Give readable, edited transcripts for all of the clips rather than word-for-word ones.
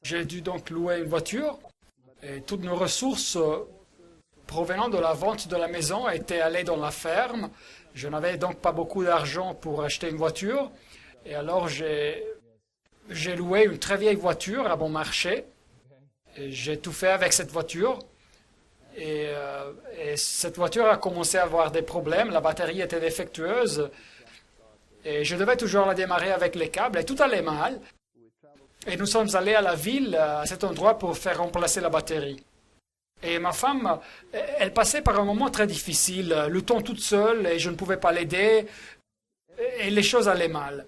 J'ai dû donc louer une voiture et toutes nos ressources provenant de la vente de la maison étaient allées dans la ferme. Je n'avais donc pas beaucoup d'argent pour acheter une voiture. Et alors j'ai loué une très vieille voiture à bon marché. Et j'ai tout fait avec cette voiture. Et cette voiture a commencé à avoir des problèmes. La batterie était défectueuse. Et je devais toujours la démarrer avec les câbles. Et tout allait mal. Et nous sommes allés à la ville, à cet endroit, pour faire remplacer la batterie. Et ma femme, elle passait par un moment très difficile, le temps toute seule, et je ne pouvais pas l'aider, et les choses allaient mal.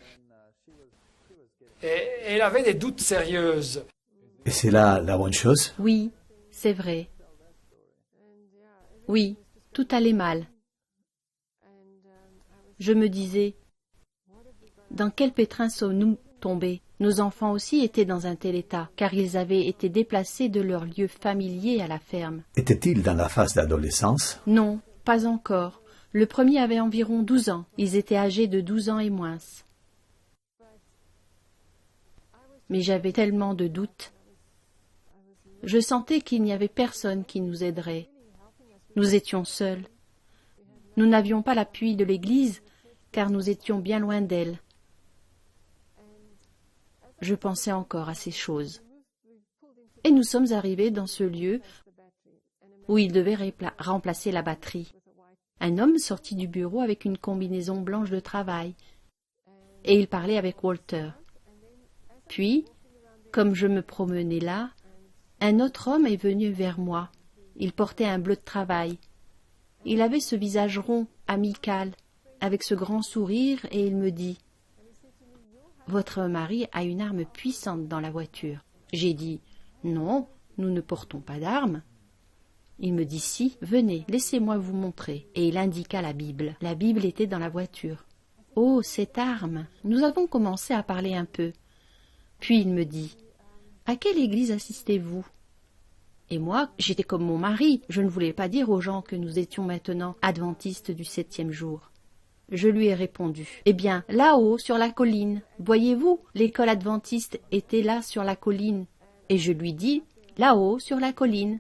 Et elle avait des doutes sérieux. Et c'est là la bonne chose? Oui, c'est vrai. Oui, tout allait mal. Je me disais, dans quel pétrin sommes-nous tombés? Nos enfants aussi étaient dans un tel état, car ils avaient été déplacés de leur lieu familier à la ferme. Était-il dans la phase d'adolescence? Non, pas encore. Le premier avait environ 12 ans. Ils étaient âgés de 12 ans et moins. Mais j'avais tellement de doutes. Je sentais qu'il n'y avait personne qui nous aiderait. Nous étions seuls. Nous n'avions pas l'appui de l'Église, car nous étions bien loin d'elle. Je pensais encore à ces choses. Et nous sommes arrivés dans ce lieu où il devait remplacer la batterie. Un homme sortit du bureau avec une combinaison blanche de travail, et il parlait avec Walter. Puis, comme je me promenais là, un autre homme est venu vers moi. Il portait un bleu de travail. Il avait ce visage rond, amical, avec ce grand sourire, et il me dit: « Votre mari a une arme puissante dans la voiture. » J'ai dit: « Non, nous ne portons pas d'armes. » Il me dit: « Si, venez, laissez-moi vous montrer. » Et il indiqua la Bible. La Bible était dans la voiture. « Oh, cette arme !» Nous avons commencé à parler un peu. Puis il me dit: « À quelle église assistez-vous » Et moi, j'étais comme mon mari. Je ne voulais pas dire aux gens que nous étions maintenant adventistes du 7e jour. Je lui ai répondu: « Eh bien, là-haut, sur la colline. Voyez-vous, l'école adventiste était là sur la colline. » Et je lui dis: « Là-haut, sur la colline. »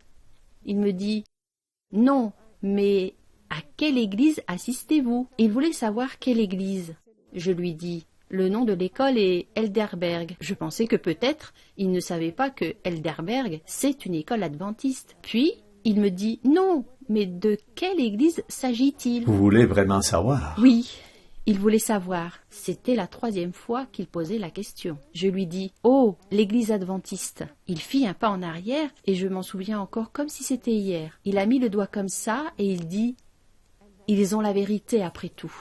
Il me dit: « Non, mais à quelle église assistez-vous » Il voulait savoir quelle église. Je lui dis: « Le nom de l'école est Helderberg. » Je pensais que peut-être il ne savait pas que Helderberg, c'est une école adventiste. Puis, il me dit: « Non, mais de quelle église s'agit-il » Vous voulez vraiment savoir? Oui, il voulait savoir. C'était la 3e fois qu'il posait la question. Je lui dis: « Oh, l'église adventiste !» Il fit un pas en arrière et je m'en souviens encore comme si c'était hier. Il a mis le doigt comme ça et il dit: « Ils ont la vérité après tout. »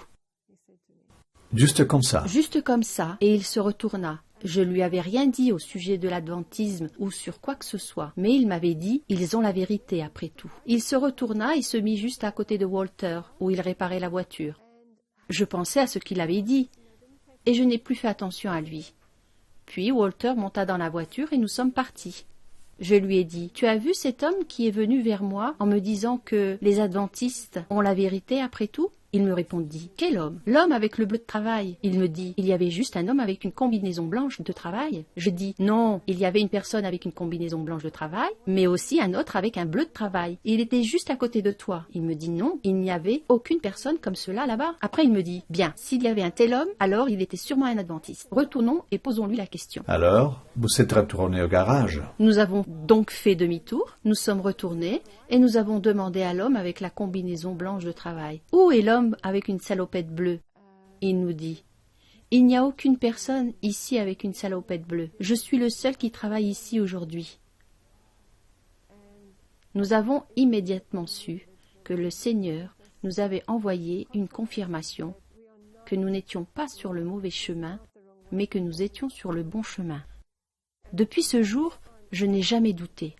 Juste comme ça? Juste comme ça, et il se retourna. Je lui avais rien dit au sujet de l'adventisme ou sur quoi que ce soit, mais il m'avait dit: « Ils ont la vérité après tout. » Il se retourna et se mit juste à côté de Walter, où il réparait la voiture. Je pensais à ce qu'il avait dit, et je n'ai plus fait attention à lui. Puis Walter monta dans la voiture et nous sommes partis. Je lui ai dit: « Tu as vu cet homme qui est venu vers moi en me disant que les adventistes ont la vérité après tout ?» Il me répondit: « Quel homme ?»« L'homme avec le bleu de travail. » Il me dit: « Il y avait juste un homme avec une combinaison blanche de travail. » Je dis: « Non, il y avait une personne avec une combinaison blanche de travail, mais aussi un autre avec un bleu de travail. Il était juste à côté de toi. » Il me dit: « Non, il n'y avait aucune personne comme cela là-bas. » Après il me dit: « Bien, s'il y avait un tel homme, alors il était sûrement un adventiste. Retournons et posons-lui la question. » Alors, vous êtes retourné au garage? Nous avons donc fait demi-tour, nous sommes retournés et nous avons demandé à l'homme avec la combinaison blanche de travail: « Où est l'homme avec une salopette bleue ?» Il nous dit: « Il n'y a aucune personne ici avec une salopette bleue. Je suis le seul qui travaille ici aujourd'hui. » Nous avons immédiatement su que le Seigneur nous avait envoyé une confirmation que nous n'étions pas sur le mauvais chemin, mais que nous étions sur le bon chemin. Depuis ce jour, je n'ai jamais douté.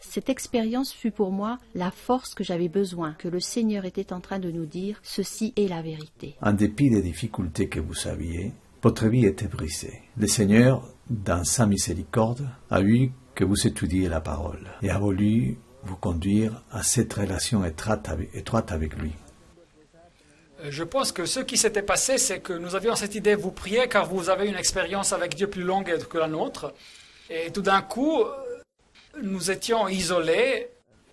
Cette expérience fut pour moi la force que j'avais besoin, que le Seigneur était en train de nous dire: ceci est la vérité. En dépit des difficultés que vous aviez, votre vie était brisée. Le Seigneur, dans sa miséricorde, a vu que vous étudiez la parole et a voulu vous conduire à cette relation étroite avec lui. Je pense que ce qui s'était passé, c'est que nous avions cette idée: vous priez car vous avez une expérience avec Dieu plus longue que la nôtre. Et tout d'un coup, nous étions isolés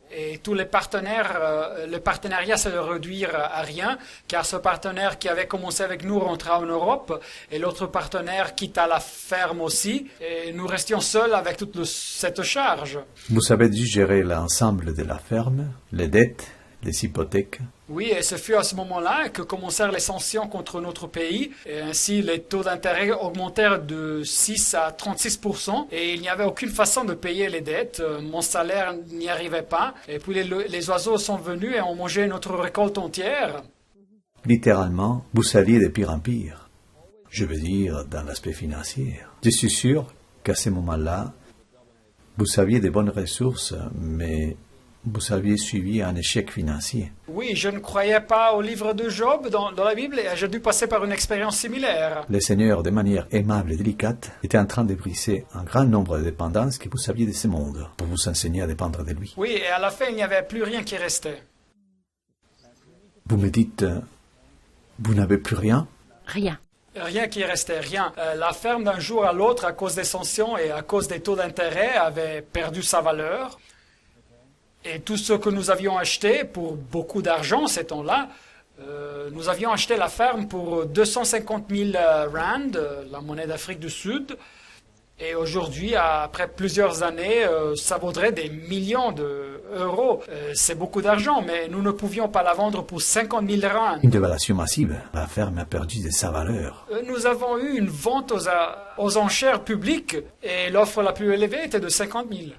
et tous les partenaires, le partenariat s'est réduit à rien, car ce partenaire qui avait commencé avec nous rentra en Europe et l'autre partenaire quitta la ferme aussi. Et nous restions seuls avec toute cette charge. Vous avez dû gérer l'ensemble de la ferme, les dettes, les hypothèques. Oui, et ce fut à ce moment-là que commencèrent les sanctions contre notre pays. Et ainsi, les taux d'intérêt augmentèrent de 6 à 36%. Et il n'y avait aucune façon de payer les dettes. Mon salaire n'y arrivait pas. Et puis les oiseaux sont venus et ont mangé notre récolte entière. Littéralement, vous saliez de pire en pire. Je veux dire, dans l'aspect financier. Je suis sûr qu'à ce moment-là, vous aviez de bonnes ressources, mais vous aviez suivi un échec financier. Oui, je ne croyais pas au livre de Job dans la Bible et j'ai dû passer par une expérience similaire. Le Seigneur, de manière aimable et délicate, était en train de briser un grand nombre de dépendances que vous aviez de ce monde pour vous enseigner à dépendre de lui. Oui, et à la fin, il n'y avait plus rien qui restait. Vous me dites, vous n'avez plus rien? Rien. Rien qui restait, rien. La ferme d'un jour à l'autre, à cause des sanctions et à cause des taux d'intérêt, avait perdu sa valeur. Et tout ce que nous avions acheté pour beaucoup d'argent ces temps-là, nous avions acheté la ferme pour 250 000 rand, la monnaie d'Afrique du Sud. Et aujourd'hui, après plusieurs années, ça vaudrait des millions d'euros. C'est beaucoup d'argent, mais nous ne pouvions pas la vendre pour 50 000 rand. Une dévaluation massive. La ferme a perdu de sa valeur. Nous avons eu une vente aux enchères publiques et l'offre la plus élevée était de 50 000.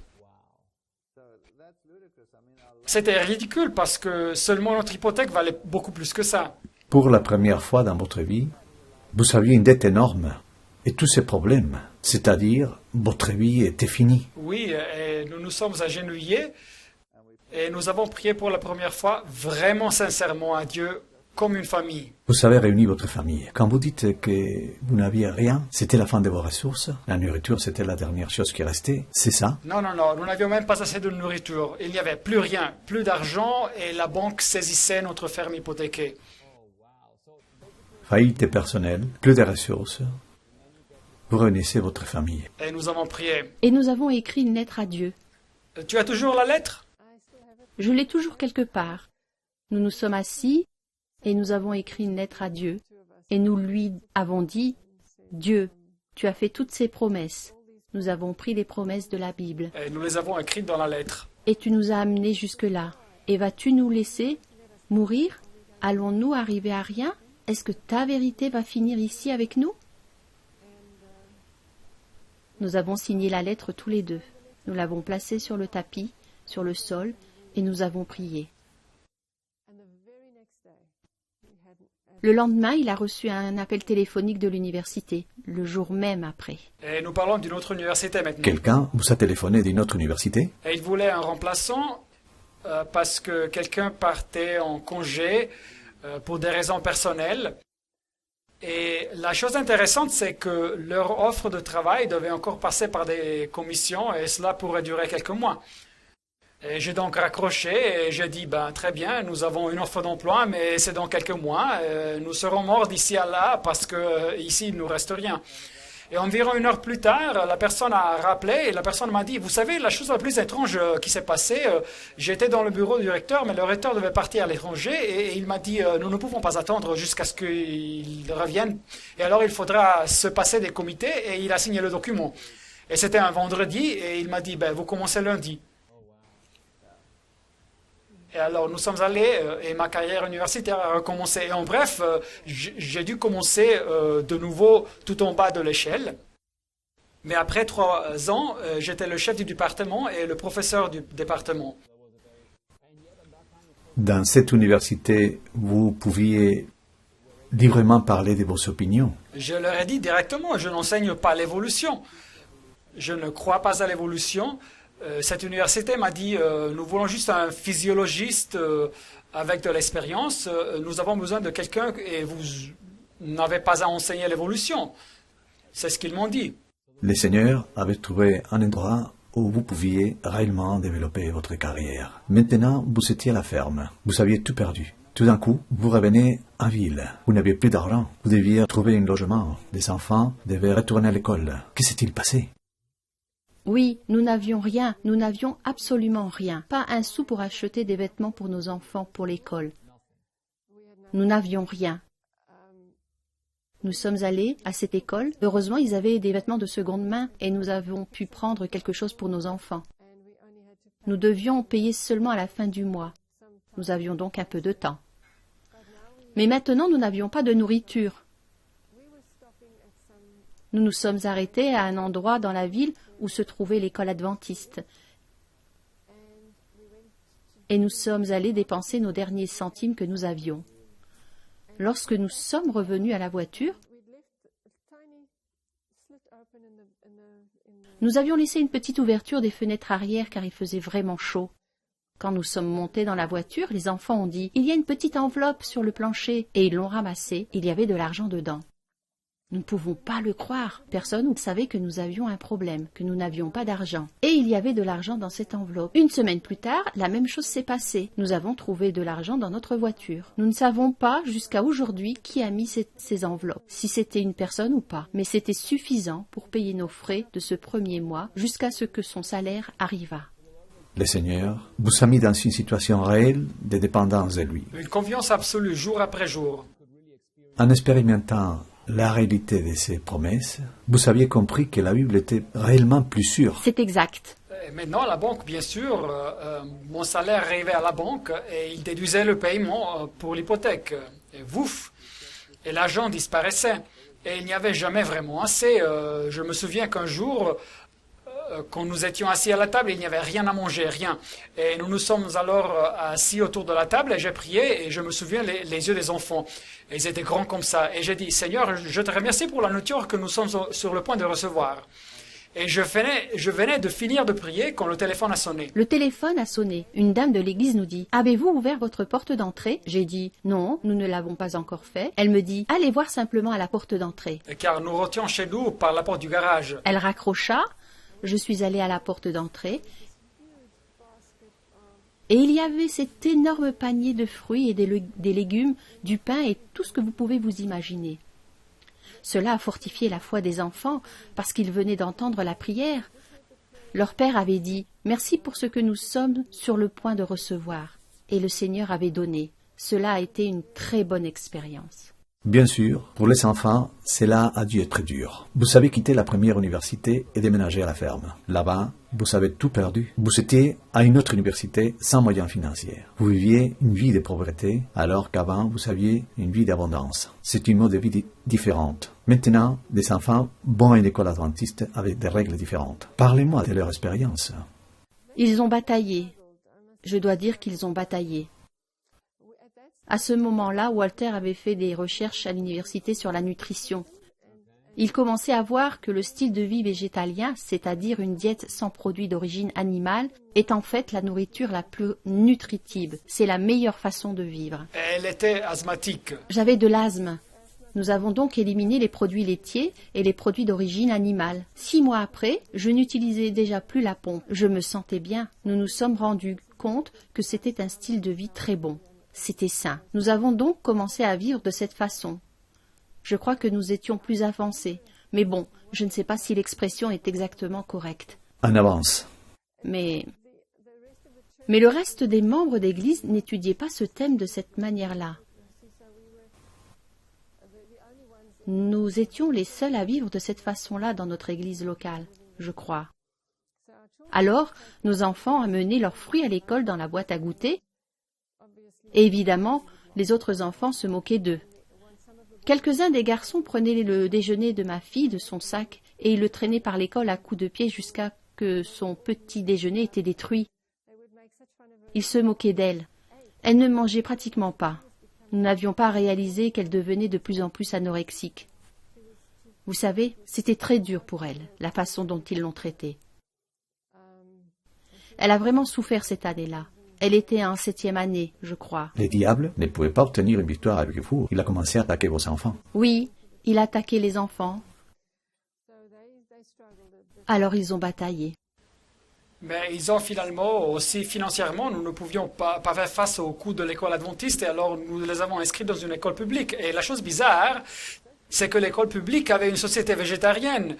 C'était ridicule parce que seulement notre hypothèque valait beaucoup plus que ça. Pour la première fois dans votre vie, vous aviez une dette énorme et tous ces problèmes, c'est-à-dire votre vie était finie. Oui, et nous nous sommes agenouillés et nous avons prié pour la première fois vraiment sincèrement à Dieu comme une famille. Vous avez réuni votre famille. Quand vous dites que vous n'aviez rien, c'était la fin de vos ressources. La nourriture, c'était la dernière chose qui restait. C'est ça? Non, nous n'avions même pas assez de nourriture. Il n'y avait plus rien, plus d'argent et la banque saisissait notre ferme hypothéquée. Faillite personnelle, plus de ressources. Vous réunissez votre famille. Et nous avons prié. Et nous avons écrit une lettre à Dieu. Tu as toujours la lettre? Je l'ai toujours quelque part. Nous nous sommes assis et nous avons écrit une lettre à Dieu. Et nous lui avons dit, Dieu, tu as fait toutes ces promesses. Nous avons pris les promesses de la Bible. Et nous les avons écrites dans la lettre. Et tu nous as amenés jusque-là. Et vas-tu nous laisser mourir? Allons-nous arriver à rien? Est-ce que ta vérité va finir ici avec nous? Nous avons signé la lettre tous les deux. Nous l'avons placée sur le tapis, sur le sol, et nous avons prié. Le lendemain, il a reçu un appel téléphonique de l'université, le jour même après. Et nous parlons d'une autre université maintenant. Quelqu'un vous a téléphoné d'une autre université? Et il voulait un remplaçant parce que quelqu'un partait en congé pour des raisons personnelles. Et la chose intéressante, c'est que leur offre de travail devait encore passer par des commissions et cela pourrait durer quelques mois. Et j'ai donc raccroché et j'ai dit, très bien, nous avons une offre d'emploi, mais c'est dans quelques mois. Nous serons morts d'ici à là parce que ici, il ne nous reste rien. Et environ 1 heure plus tard, la personne a rappelé et la personne m'a dit, vous savez, la chose la plus étrange qui s'est passée, j'étais dans le bureau du recteur, mais le recteur devait partir à l'étranger et il m'a dit, nous ne pouvons pas attendre jusqu'à ce qu'il revienne. Et alors, il faudra se passer des comités et il a signé le document. Et c'était un vendredi et il m'a dit, vous commencez lundi. Et alors, nous sommes allés et ma carrière universitaire a recommencé. Et en bref, j'ai dû commencer de nouveau tout en bas de l'échelle. Mais après 3 ans, j'étais le chef du département et le professeur du département. Dans cette université, vous pouviez librement parler de vos opinions. Je leur ai dit directement, je n'enseigne pas l'évolution. Je ne crois pas à l'évolution. Cette université m'a dit, nous voulons juste un physiologiste avec de l'expérience. Nous avons besoin de quelqu'un et vous n'avez pas à enseigner l'évolution. C'est ce qu'ils m'ont dit. Le Seigneur avait trouvé un endroit où vous pouviez réellement développer votre carrière. Maintenant, vous étiez à la ferme. Vous aviez tout perdu. Tout d'un coup, vous revenez en ville. Vous n'aviez plus d'argent. Vous deviez trouver un logement. Les enfants devaient retourner à l'école. Que s'est-il passé? Oui, nous n'avions rien, nous n'avions absolument rien. Pas un sou pour acheter des vêtements pour nos enfants pour l'école. Nous n'avions rien. Nous sommes allés à cette école. Heureusement, ils avaient des vêtements de seconde main et nous avons pu prendre quelque chose pour nos enfants. Nous devions payer seulement à la fin du mois. Nous avions donc un peu de temps. Mais maintenant, nous n'avions pas de nourriture. Nous nous sommes arrêtés à un endroit dans la ville où se trouvait l'école adventiste. Et nous sommes allés dépenser nos derniers centimes que nous avions. Lorsque nous sommes revenus à la voiture, nous avions laissé une petite ouverture des fenêtres arrière car il faisait vraiment chaud. Quand nous sommes montés dans la voiture, les enfants ont dit « Il y a une petite enveloppe sur le plancher » et ils l'ont ramassée. Il y avait de l'argent dedans. Nous ne pouvons pas le croire. Personne ne savait que nous avions un problème, que nous n'avions pas d'argent. Et il y avait de l'argent dans cette enveloppe. Une semaine plus tard, la même chose s'est passée. Nous avons trouvé de l'argent dans notre voiture. Nous ne savons pas jusqu'à aujourd'hui qui a mis ces enveloppes, si c'était une personne ou pas. Mais c'était suffisant pour payer nos frais de ce premier mois jusqu'à ce que son salaire arrivât. Le Seigneur vous a mis dans une situation réelle de dépendance de lui. Une confiance absolue, jour après jour. En expérimentant la réalité de ces promesses, vous aviez compris que la Bible était réellement plus sûre. C'est exact. Et maintenant, la banque, bien sûr, mon salaire arrivait à la banque et il déduisait le paiement pour l'hypothèque. Et vouf, et l'argent disparaissait. Et il n'y avait jamais vraiment assez. Je me souviens qu'un jour, quand nous étions assis à la table, il n'y avait rien à manger, rien. Et nous nous sommes alors assis autour de la table et j'ai prié et je me souviens les yeux des enfants. Et ils étaient grands comme ça. Et j'ai dit, Seigneur, je te remercie pour la nourriture que nous sommes sur le point de recevoir. Et je venais de finir de prier quand le téléphone a sonné. Le téléphone a sonné. Une dame de l'église nous dit « Avez-vous ouvert votre porte d'entrée ?» J'ai dit « Non, nous ne l'avons pas encore fait. » Elle me dit « Allez voir simplement à la porte d'entrée. » Car nous rentrions chez nous par la porte du garage. Elle raccrocha. Je suis allée à la porte d'entrée. Et il y avait cet énorme panier de fruits et des légumes, du pain et tout ce que vous pouvez vous imaginer. Cela a fortifié la foi des enfants parce qu'ils venaient d'entendre la prière. Leur père avait dit « Merci pour ce que nous sommes sur le point de recevoir. » Et le Seigneur avait donné. Cela a été une très bonne expérience. Bien sûr, pour les enfants, cela a dû être dur. Vous avez quitté la première université et déménagé à la ferme. Là-bas, vous avez tout perdu. Vous étiez à une autre université sans moyens financiers. Vous viviez une vie de pauvreté alors qu'avant, vous aviez une vie d'abondance. C'est une mode de vie différente. Maintenant, les enfants vont à une école adventiste avec des règles différentes. Parlez-moi de leur expérience. Ils ont bataillé. Je dois dire qu'ils ont bataillé. À ce moment-là, Walter avait fait des recherches à l'université sur la nutrition. Il commençait à voir que le style de vie végétalien, c'est-à-dire une diète sans produits d'origine animale, est en fait la nourriture la plus nutritive. C'est la meilleure façon de vivre. Elle était asthmatique. J'avais de l'asthme. Nous avons donc éliminé les produits laitiers et les produits d'origine animale. 6 mois après, je n'utilisais déjà plus la pompe. Je me sentais bien. Nous nous sommes rendus compte que c'était un style de vie très bon. C'était sain. Nous avons donc commencé à vivre de cette façon. Je crois que nous étions plus avancés. Mais bon, je ne sais pas si l'expression est exactement correcte. En avance. Mais le reste des membres d'Église n'étudiaient pas ce thème de cette manière-là. Nous étions les seuls à vivre de cette façon-là dans notre Église locale, je crois. Alors, nos enfants amenaient leurs fruits à l'école dans la boîte à goûter. Et évidemment, les autres enfants se moquaient d'eux. Quelques-uns des garçons prenaient le déjeuner de ma fille de son sac et ils le traînaient par l'école à coups de pied jusqu'à que son petit déjeuner était détruit. Ils se moquaient d'elle. Elle ne mangeait pratiquement pas. Nous n'avions pas réalisé qu'elle devenait de plus en plus anorexique. Vous savez, c'était très dur pour elle, la façon dont ils l'ont traitée. Elle a vraiment souffert cette année-là. Elle était en 7e année, je crois. Le diable ne pouvait pas obtenir une victoire avec vous. Il a commencé à attaquer vos enfants. Oui, il a attaqué les enfants. Alors ils ont bataillé. Mais ils ont finalement, aussi financièrement, nous ne pouvions pas faire face au coût de l'école adventiste et alors nous les avons inscrits dans une école publique. Et la chose bizarre, c'est que l'école publique avait une société végétarienne.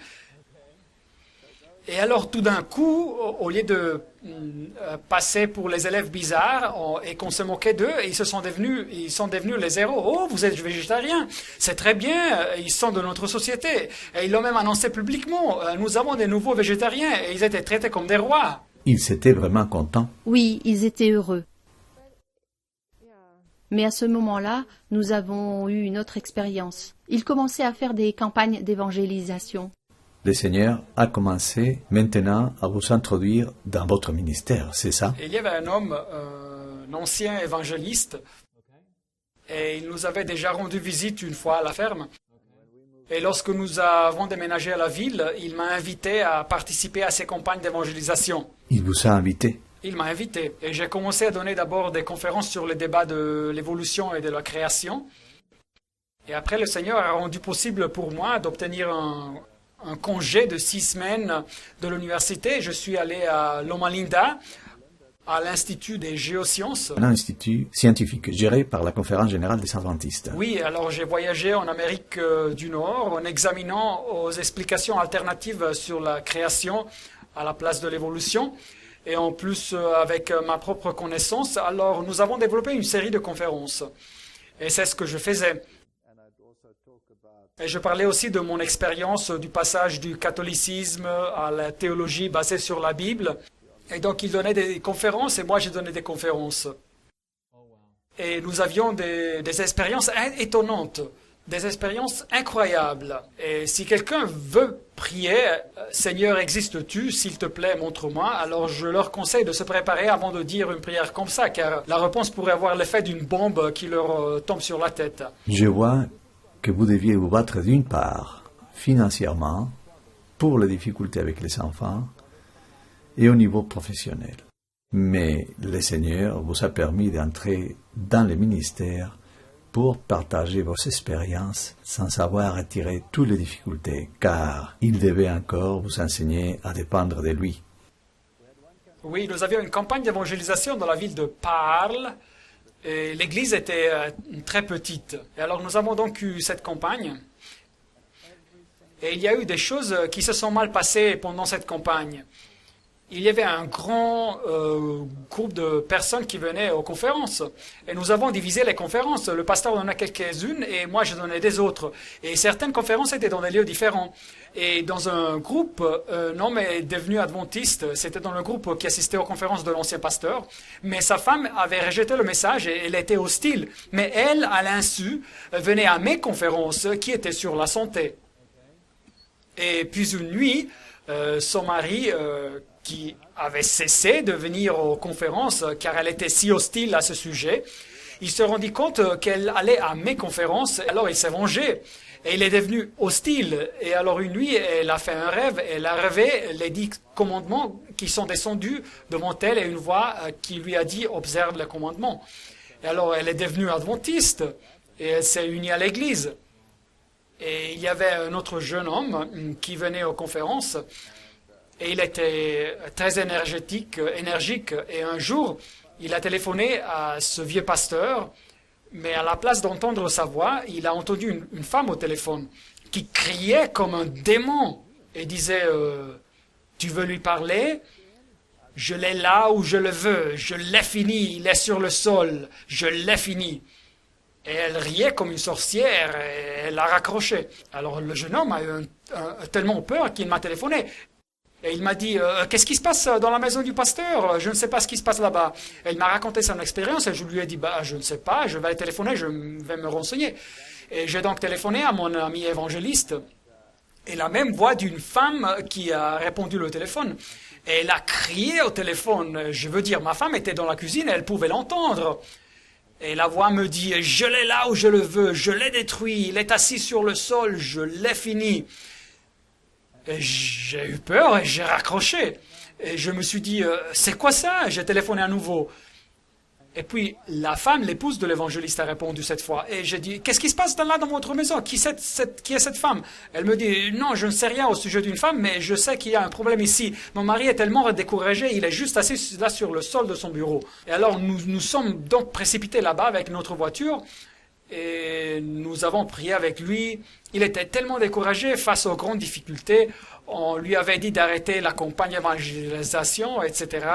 Et alors, tout d'un coup, au lieu de passer pour les élèves bizarres et qu'on se moquait d'eux, ils sont devenus les héros. Oh, vous êtes végétarien, c'est très bien, ils sont de notre société. Et ils l'ont même annoncé publiquement. Nous avons des nouveaux végétariens et ils étaient traités comme des rois. Ils étaient vraiment contents. Oui, ils étaient heureux. Mais à ce moment-là, nous avons eu une autre expérience. Ils commençaient à faire des campagnes d'évangélisation. Le Seigneur a commencé maintenant à vous introduire dans votre ministère, c'est ça? Et il y avait un homme, un ancien évangéliste, et il nous avait déjà rendu visite une fois à la ferme. Et lorsque nous avons déménagé à la ville, il m'a invité à participer à ces campagnes d'évangélisation. Il vous a invité. Il m'a invité. Et j'ai commencé à donner d'abord des conférences sur les débats de l'évolution et de la création. Et après, le Seigneur a rendu possible pour moi d'obtenir un congé de 6 semaines de l'université. Je suis allé à Loma Linda, à l'Institut des géosciences. Un institut scientifique géré par la Conférence générale des adventistes. Oui, alors j'ai voyagé en Amérique du Nord en examinant aux explications alternatives sur la création à la place de l'évolution. Et en plus, avec ma propre connaissance, alors nous avons développé une série de conférences. Et c'est ce que je faisais. Et je parlais aussi de mon expérience du passage du catholicisme à la théologie basée sur la Bible. Et donc, il donnait des conférences et moi, j'ai donné des conférences. Et nous avions des expériences étonnantes, des expériences incroyables. Et si quelqu'un veut prier, Seigneur, existes-tu, s'il te plaît, montre-moi, alors je leur conseille de se préparer avant de dire une prière comme ça, car la réponse pourrait avoir l'effet d'une bombe qui leur tombe sur la tête. Je vois que vous deviez vous battre d'une part financièrement pour les difficultés avec les enfants et au niveau professionnel. Mais le Seigneur vous a permis d'entrer dans le ministère pour partager vos expériences sans avoir à tirer toutes les difficultés, car il devait encore vous enseigner à dépendre de lui. Oui, nous avions une campagne d'évangélisation dans la ville de Parle. Et l'église était très petite. Et alors nous avons donc eu cette campagne. Et il y a eu des choses qui se sont mal passées pendant cette campagne. Il y avait un grand groupe de personnes qui venaient aux conférences. Et nous avons divisé les conférences. Le pasteur en a quelques-unes et moi je donnais des autres. Et certaines conférences étaient dans des lieux différents. Et dans un groupe, un homme est devenu adventiste. C'était dans le groupe qui assistait aux conférences de l'ancien pasteur. Mais sa femme avait rejeté le message et elle était hostile. Mais elle, à l'insu, venait à mes conférences qui étaient sur la santé. Et puis une nuit, son mari, qui avait cessé de venir aux conférences car elle était si hostile à ce sujet, il se rendit compte qu'elle allait à mes conférences. Alors il s'est vengé. Et il est devenu hostile. Et alors une nuit, elle a fait un rêve. Elle a rêvé les 10 commandements qui sont descendus devant elle et une voix qui lui a dit « Observe les commandements ». Et alors elle est devenue adventiste et elle s'est unie à l'église. Et il y avait un autre jeune homme qui venait aux conférences et il était très énergique. Et un jour, il a téléphoné à ce vieux pasteur. Mais à la place d'entendre sa voix, il a entendu une femme au téléphone qui criait comme un démon et disait tu veux lui parler? Je l'ai là où je le veux, je l'ai fini, il est sur le sol, je l'ai fini. Et elle riait comme une sorcière et elle a raccroché. Alors le jeune homme a eu tellement peur qu'il m'a téléphoné. Et il m'a dit, qu'est-ce qui se passe dans la maison du pasteur? Je ne sais pas ce qui se passe là-bas. Et il m'a raconté son expérience et je lui ai dit, je ne sais pas, je vais téléphoner, je vais me renseigner. Et j'ai donc téléphoné à mon ami évangéliste et la même voix d'une femme qui a répondu le téléphone. Et elle a crié au téléphone. Je veux dire, ma femme était dans la cuisine et elle pouvait l'entendre. Et la voix me dit, je l'ai là où je le veux, je l'ai détruit, il est assis sur le sol, je l'ai fini. Et j'ai eu peur et j'ai raccroché. Et je me suis dit, c'est quoi ça? J'ai téléphoné à nouveau. Et puis, la femme, l'épouse de l'évangéliste, a répondu cette fois. Et j'ai dit, qu'est-ce qui se passe là dans votre maison? Qui est cette femme? Elle me dit, non, je ne sais rien au sujet d'une femme, mais je sais qu'il y a un problème ici. Mon mari est tellement découragé, il est juste assis là sur le sol de son bureau. Et alors, nous sommes donc précipités là-bas avec notre voiture. Et nous avons prié avec lui. Il était tellement découragé face aux grandes difficultés. On lui avait dit d'arrêter la campagne d'évangélisation, etc.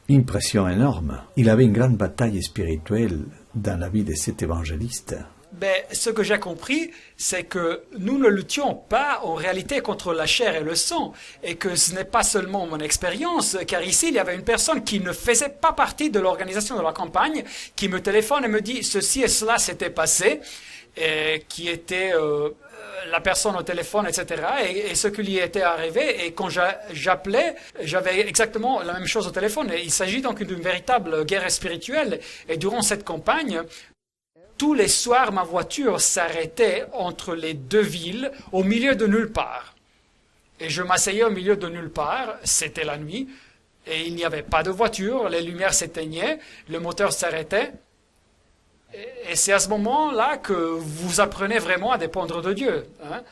Une pression énorme. Il avait une grande bataille spirituelle dans la vie de cet évangéliste. Mais ce que j'ai compris, c'est que nous ne luttions pas en réalité contre la chair et le sang, et que ce n'est pas seulement mon expérience, car ici il y avait une personne qui ne faisait pas partie de l'organisation de la campagne, qui me téléphone et me dit ceci et cela s'était passé, et qui était la personne au téléphone, etc., et ce qui lui était arrivé, et quand j'appelais, j'avais exactement la même chose au téléphone. Et il s'agit donc d'une véritable guerre spirituelle, et durant cette campagne, tous les soirs, ma voiture s'arrêtait entre les deux villes, au milieu de nulle part. Et je m'asseyais au milieu de nulle part, c'était la nuit, et il n'y avait pas de voiture, les lumières s'éteignaient, le moteur s'arrêtait. Et c'est à ce moment-là que vous apprenez vraiment à dépendre de Dieu. Hein.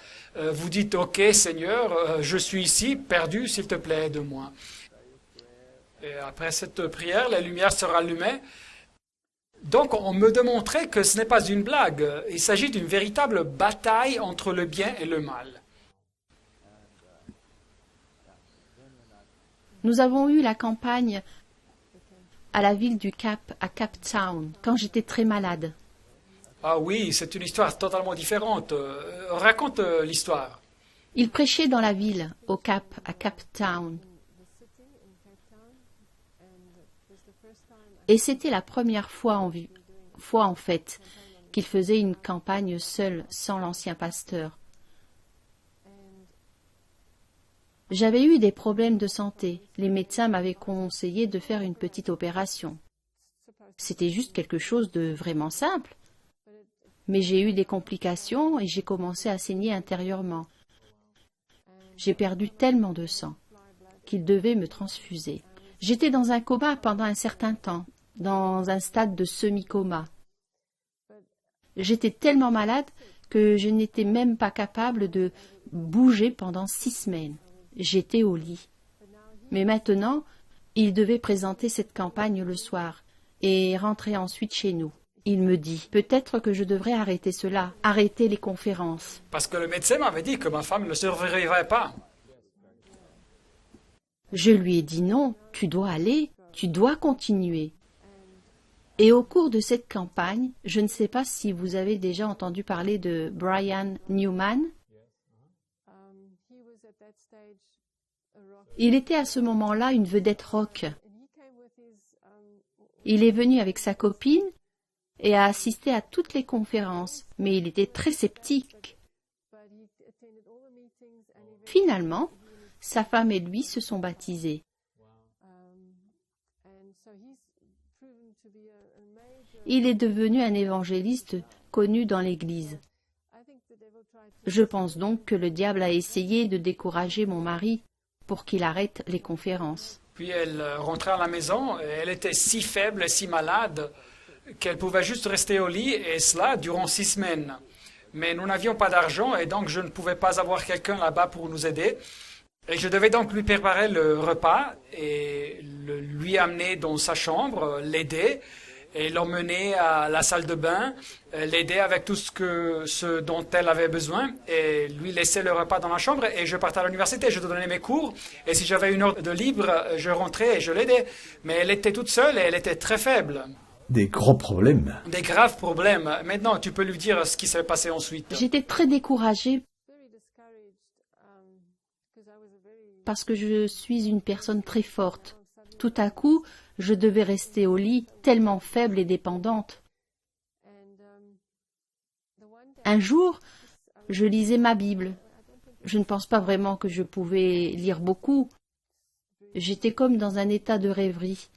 Vous dites, ok Seigneur, je suis ici, perdu, s'il te plaît, aide-moi. Et après cette prière, les lumières se rallumaient. Donc on me démontrait que ce n'est pas une blague, il s'agit d'une véritable bataille entre le bien et le mal. Nous avons eu la campagne à la ville du Cap, à Cape Town, quand j'étais très malade. Ah oui, c'est une histoire totalement différente. Raconte l'histoire. Il prêchait dans la ville, au Cap, à Cape Town. Et c'était la première fois en fait qu'il faisait une campagne seul, sans l'ancien pasteur. J'avais eu des problèmes de santé. Les médecins m'avaient conseillé de faire une petite opération. C'était juste quelque chose de vraiment simple. Mais j'ai eu des complications et j'ai commencé à saigner intérieurement. J'ai perdu tellement de sang qu'ils devaient me transfuser. J'étais dans un coma pendant un certain temps, dans un stade de semi-coma. J'étais tellement malade que je n'étais même pas capable de bouger pendant 6 semaines. J'étais au lit. Mais maintenant, il devait présenter cette campagne le soir et rentrer ensuite chez nous. Il me dit, peut-être que je devrais arrêter cela, arrêter les conférences. Parce que le médecin m'avait dit que ma femme ne survivrait pas. Je lui ai dit non, tu dois aller, tu dois continuer. Et au cours de cette campagne, je ne sais pas si vous avez déjà entendu parler de Brian Newman. Il était à ce moment-là une vedette rock. Il est venu avec sa copine et a assisté à toutes les conférences, mais il était très sceptique. Finalement, sa femme et lui se sont baptisés. Il est devenu un évangéliste connu dans l'Église. Je pense donc que le diable a essayé de décourager mon mari pour qu'il arrête les conférences. Puis elle rentrait à la maison, et elle était si faible et si malade qu'elle pouvait juste rester au lit, et cela durant 6 semaines. Mais nous n'avions pas d'argent, et donc je ne pouvais pas avoir quelqu'un là-bas pour nous aider. Et je devais donc lui préparer le repas, et lui amener dans sa chambre, l'aider, et l'emmener à la salle de bain, l'aider avec tout ce dont elle avait besoin, et lui laisser le repas dans la chambre, et je partais à l'université, je donnais mes cours, et si j'avais une heure de libre, je rentrais et je l'aidais. Mais elle était toute seule et elle était très faible. Des gros problèmes. Des graves problèmes. Maintenant, tu peux lui dire ce qui s'est passé ensuite. J'étais très découragée parce que je suis une personne très forte. Tout à coup, je devais rester au lit, tellement faible et dépendante. Un jour, je lisais ma Bible. Je ne pense pas vraiment que je pouvais lire beaucoup. J'étais comme dans un état de rêverie,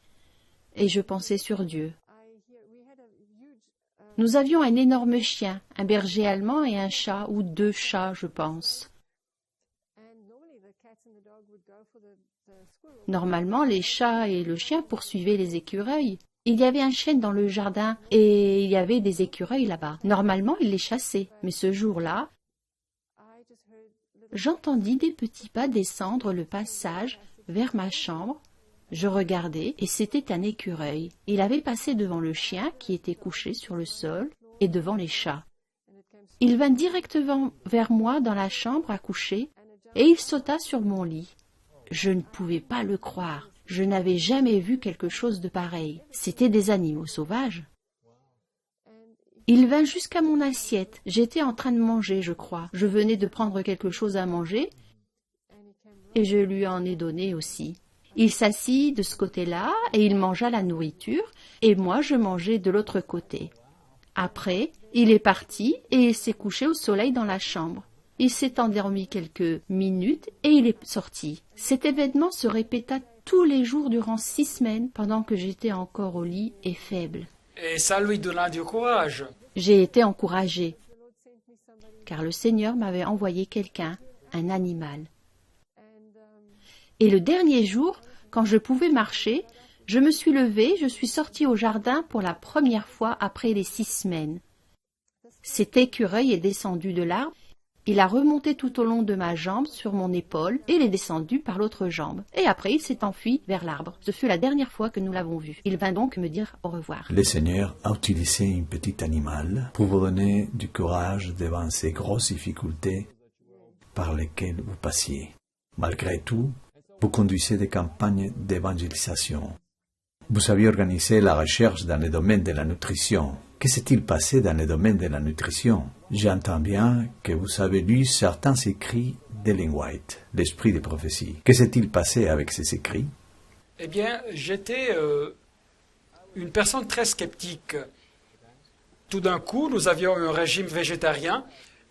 et je pensais sur Dieu. Nous avions un énorme chien, un berger allemand et un chat, ou 2 chats, je pense. Normalement, les chats et le chien poursuivaient les écureuils. Il y avait un chêne dans le jardin et il y avait des écureuils là-bas. Normalement, ils les chassaient. Mais ce jour-là, j'entendis des petits pas descendre le passage vers ma chambre. Je regardais et c'était un écureuil. Il avait passé devant le chien qui était couché sur le sol et devant les chats. Il vint directement vers moi dans la chambre à coucher et il sauta sur mon lit. Je ne pouvais pas le croire. Je n'avais jamais vu quelque chose de pareil. C'étaient des animaux sauvages. Il vint jusqu'à mon assiette. J'étais en train de manger, je crois. Je venais de prendre quelque chose à manger et je lui en ai donné aussi. Il s'assit de ce côté-là et il mangea la nourriture et moi je mangeais de l'autre côté. Après, il est parti et il s'est couché au soleil dans la chambre. Il s'est endormi quelques minutes et il est sorti. Cet événement se répéta tous les jours durant 6 semaines pendant que j'étais encore au lit et faible. Et ça lui donna du courage. J'ai été encouragée, car le Seigneur m'avait envoyé quelqu'un, un animal. Et le dernier jour, quand je pouvais marcher, je me suis levée, je suis sortie au jardin pour la première fois après les 6 semaines. Cet écureuil est descendu de l'arbre. Il a remonté tout au long de ma jambe sur mon épaule et il est descendu par l'autre jambe. Et après, il s'est enfui vers l'arbre. Ce fut la dernière fois que nous l'avons vu. Il vint donc me dire au revoir. Le Seigneur a utilisé un petit animal pour vous donner du courage devant ces grosses difficultés par lesquelles vous passiez. Malgré tout, vous conduisez des campagnes d'évangélisation. Vous avez organisé la recherche dans le domaine de la nutrition. Que s'est-il passé dans le domaine de la nutrition? J'entends bien que vous avez lu certains écrits d'Ellen White, l'esprit des prophéties. Que s'est-il passé avec ces écrits? Eh bien, j'étais une personne très sceptique. Tout d'un coup, nous avions un régime végétarien.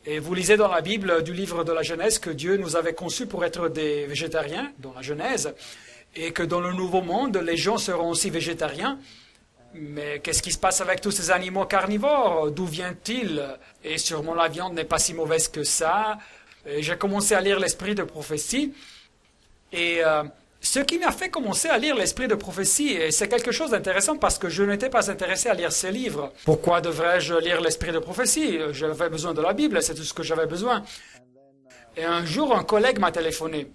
Et vous lisez dans la Bible du livre de la Genèse que Dieu nous avait conçus pour être des végétariens, dans la Genèse, et que dans le Nouveau Monde, les gens seront aussi végétariens. Mais qu'est-ce qui se passe avec tous ces animaux carnivores? D'où viennent-ils? Et sûrement la viande n'est pas si mauvaise que ça. Et j'ai commencé à lire l'esprit de prophétie. Et ce qui m'a fait commencer à lire l'esprit de prophétie, et c'est quelque chose d'intéressant parce que je n'étais pas intéressé à lire ces livres. Pourquoi devrais-je lire l'esprit de prophétie? J'avais besoin de la Bible, c'est tout ce que j'avais besoin. Et un jour, un collègue m'a téléphoné.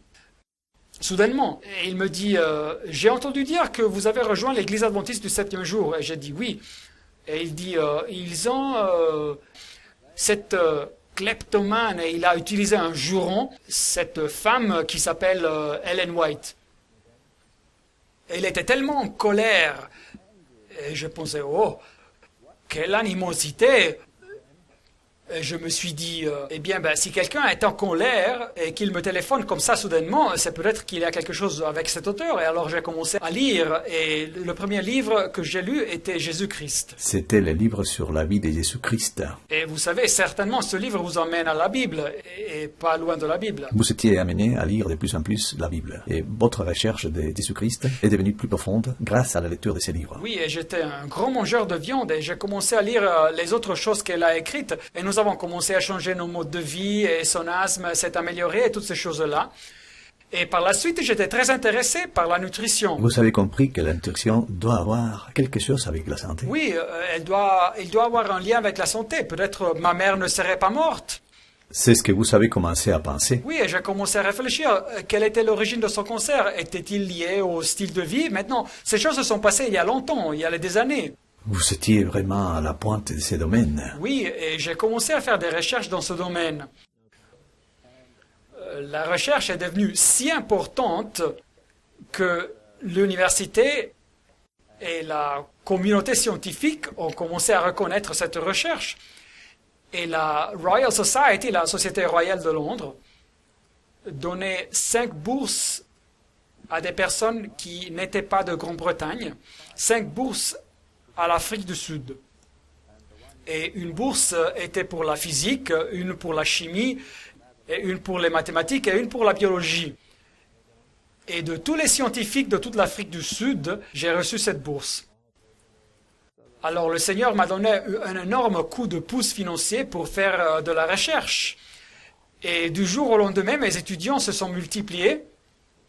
Soudainement, et il me dit « J'ai entendu dire que vous avez rejoint l'église adventiste du 7e jour. » Et j'ai dit « Oui. » Et il dit « Ils ont cette kleptomane, et il a utilisé un juron, cette femme qui s'appelle Ellen White. » Et il était tellement en colère. Et je pensais « Oh, quelle animosité !» Et je me suis dit, si quelqu'un est en colère et qu'il me téléphone comme ça soudainement, c'est peut-être qu'il y a quelque chose avec cet auteur. Et alors j'ai commencé à lire, et le premier livre que j'ai lu était Jésus-Christ. C'était le livre sur la vie de Jésus-Christ. Et vous savez, certainement, ce livre vous emmène à la Bible, et pas loin de la Bible. Vous étiez amené à lire de plus en plus la Bible. Et votre recherche de Jésus-Christ est devenue plus profonde grâce à la lecture de ces livres. Oui, et j'étais un grand mangeur de viande, et j'ai commencé à lire les autres choses qu'elle a écrites, et nous avons commencé à changer nos modes de vie, et son asthme s'est amélioré, et toutes ces choses-là. Et par la suite, j'étais très intéressé par la nutrition. Vous avez compris que la nutrition doit avoir quelque chose avec la santé? Oui, il doit avoir un lien avec la santé. Peut-être ma mère ne serait pas morte. C'est ce que vous avez commencé à penser? Oui, et j'ai commencé à réfléchir. Quelle était l'origine de son cancer? Était-il lié au style de vie? Maintenant, ces choses se sont passées il y a longtemps, il y a des années. Vous étiez vraiment à la pointe de ces domaines. Oui, et j'ai commencé à faire des recherches dans ce domaine. La recherche est devenue si importante que l'université et la communauté scientifique ont commencé à reconnaître cette recherche. Et la Royal Society, la Société royale de Londres, donnait 5 bourses à des personnes qui n'étaient pas de Grande-Bretagne, 5 bourses à l'Afrique du Sud. Et une bourse était pour la physique, une pour la chimie, et une pour les mathématiques et une pour la biologie. Et de tous les scientifiques de toute l'Afrique du Sud, j'ai reçu cette bourse. Alors le Seigneur m'a donné un énorme coup de pouce financier pour faire de la recherche. Et du jour au lendemain, mes étudiants se sont multipliés.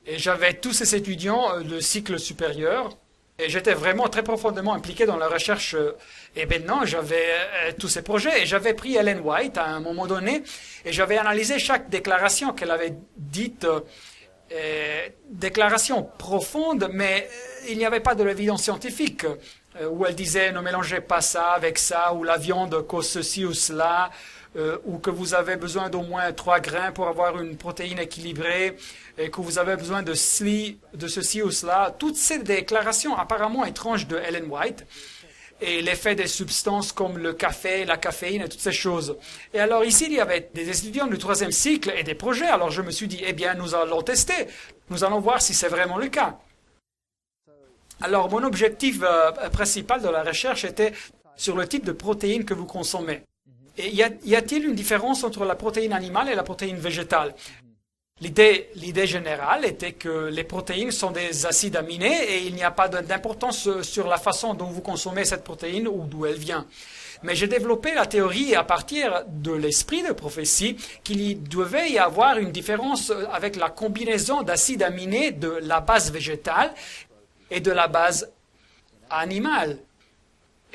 Et j'avais tous ces étudiants de cycle supérieur. Et j'étais vraiment très profondément impliqué dans la recherche. Et maintenant, j'avais tous ces projets. Et j'avais pris Ellen White à un moment donné. Et j'avais analysé chaque déclaration qu'elle avait dite. déclaration profonde, mais il n'y avait pas de l'évidence scientifique où elle disait ne mélangez pas ça avec ça, ou la viande cause ceci ou cela, ou que vous avez besoin d'au moins 3 grains pour avoir une protéine équilibrée, et que vous avez besoin de ceci ou cela. Toutes ces déclarations apparemment étranges de Ellen White, et l'effet des substances comme le café, la caféine et toutes ces choses. Et alors ici, il y avait des étudiants du 3e cycle et des projets. Alors je me suis dit, eh bien, nous allons tester. Nous allons voir si c'est vraiment le cas. Alors mon objectif principal de la recherche était sur le type de protéines que vous consommez. Et y a-t-il une différence entre la protéine animale et la protéine végétale? L'idée générale était que les protéines sont des acides aminés et il n'y a pas d'importance sur la façon dont vous consommez cette protéine ou d'où elle vient. Mais j'ai développé la théorie à partir de l'esprit de prophétie qu'il devait y avoir une différence avec la combinaison d'acides aminés de la base végétale et de la base animale.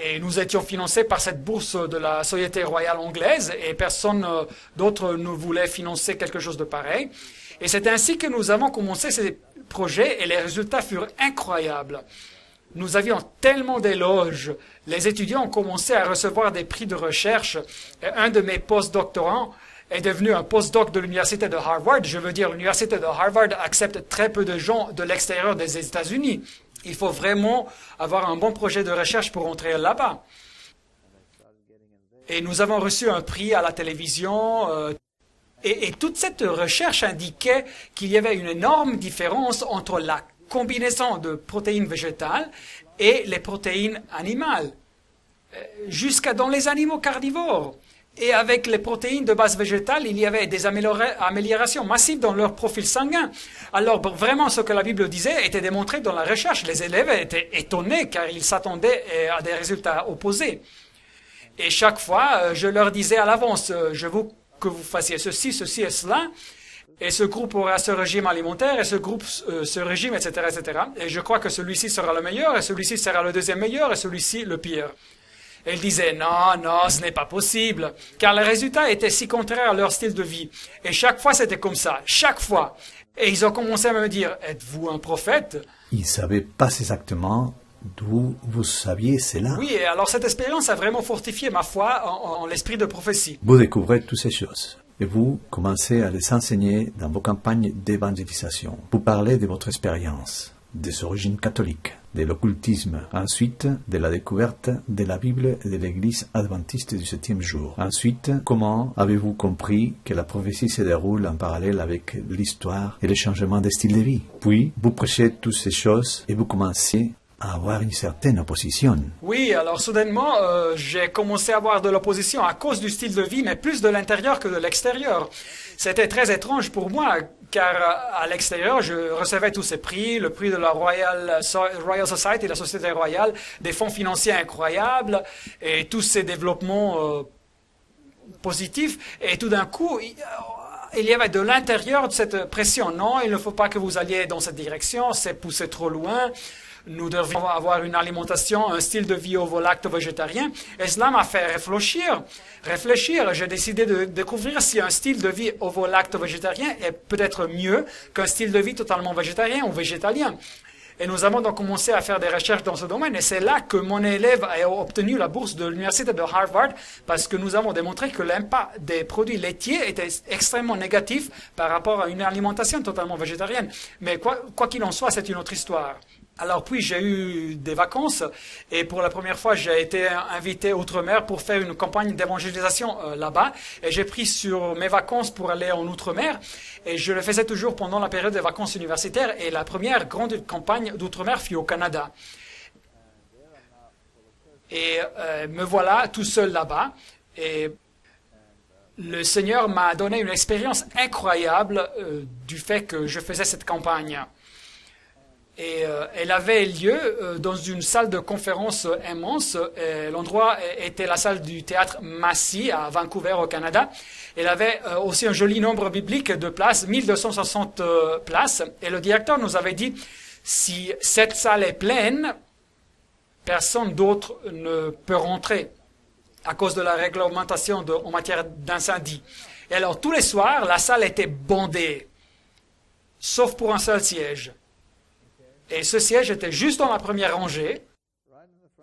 Et nous étions financés par cette bourse de la Société royale anglaise et personne d'autre ne voulait financer quelque chose de pareil. Et c'est ainsi que nous avons commencé ces projets et les résultats furent incroyables. Nous avions tellement d'éloges. Les étudiants ont commencé à recevoir des prix de recherche. Et un de mes post-doctorants est devenu un post-doc de l'université de Harvard. Je veux dire, l'université de Harvard accepte très peu de gens de l'extérieur des États-Unis. Il faut vraiment avoir un bon projet de recherche pour entrer là-bas. Et nous avons reçu un prix à la télévision. Et toute cette recherche indiquait qu'il y avait une énorme différence entre la combinaison de protéines végétales et les protéines animales, jusqu'à dans les animaux carnivores. Et avec les protéines de base végétale, il y avait des améliorations massives dans leur profil sanguin. Alors vraiment, ce que la Bible disait était démontré dans la recherche. Les élèves étaient étonnés car ils s'attendaient à des résultats opposés. Et chaque fois, je leur disais à l'avance, je veux que vous fassiez ceci, ceci et cela. Et ce groupe aura ce régime alimentaire, et ce groupe ce régime, etc., etc. Et je crois que celui-ci sera le meilleur, et celui-ci sera le deuxième meilleur, et celui-ci le pire. Et ils disaient, non, ce n'est pas possible, car les résultats étaient si contraires à leur style de vie. Et chaque fois, c'était comme ça, chaque fois. Et ils ont commencé à me dire, êtes-vous un prophète? Ils ne savaient pas exactement d'où vous saviez cela. Oui, et alors cette expérience a vraiment fortifié ma foi en l'esprit de prophétie. Vous découvrez toutes ces choses. Et vous commencez à les enseigner dans vos campagnes d'évangélisation. Vous parlez de votre expérience, des origines catholiques, de l'occultisme, ensuite de la découverte de la Bible et de l'Église adventiste du 7e jour. Ensuite, comment avez-vous compris que la prophétie se déroule en parallèle avec l'histoire et le changement de style de vie? Puis, vous prêchez toutes ces choses et vous commencez à avoir une certaine opposition. Oui, alors soudainement, j'ai commencé à avoir de l'opposition à cause du style de vie, mais plus de l'intérieur que de l'extérieur. C'était très étrange pour moi, car à l'extérieur, je recevais tous ces prix, le prix de la Royal Society, la Société royale, des fonds financiers incroyables, et tous ces développements positifs. Et tout d'un coup, il y avait de l'intérieur de cette pression. Non, il ne faut pas que vous alliez dans cette direction, c'est poussé trop loin. Nous devions avoir une alimentation, un style de vie ovo-lacto-végétarien. Et cela m'a fait réfléchir. J'ai décidé de découvrir si un style de vie ovo-lacto-végétarien est peut-être mieux qu'un style de vie totalement végétarien ou végétalien. Et nous avons donc commencé à faire des recherches dans ce domaine. Et c'est là que mon élève a obtenu la bourse de l'université de Harvard, parce que nous avons démontré que l'impact des produits laitiers était extrêmement négatif par rapport à une alimentation totalement végétarienne. Mais quoi qu'il en soit, c'est une autre histoire. Alors puis j'ai eu des vacances et pour la première fois j'ai été invité outre-mer pour faire une campagne d'évangélisation là-bas et j'ai pris sur mes vacances pour aller en outre-mer et je le faisais toujours pendant la période des vacances universitaires et la première grande campagne d'outre-mer fut au Canada. Et me voilà tout seul là-bas et le Seigneur m'a donné une expérience incroyable du fait que je faisais cette campagne. Et elle avait lieu dans une salle de conférence immense. L'endroit était la salle du théâtre Massey à Vancouver au Canada. Elle avait aussi un joli nombre biblique de places, 1260 places. Et le directeur nous avait dit, si cette salle est pleine, personne d'autre ne peut rentrer à cause de la réglementation en matière d'incendie. Et alors tous les soirs, la salle était bondée. sauf pour un seul siège. Et ce siège était juste dans la première rangée,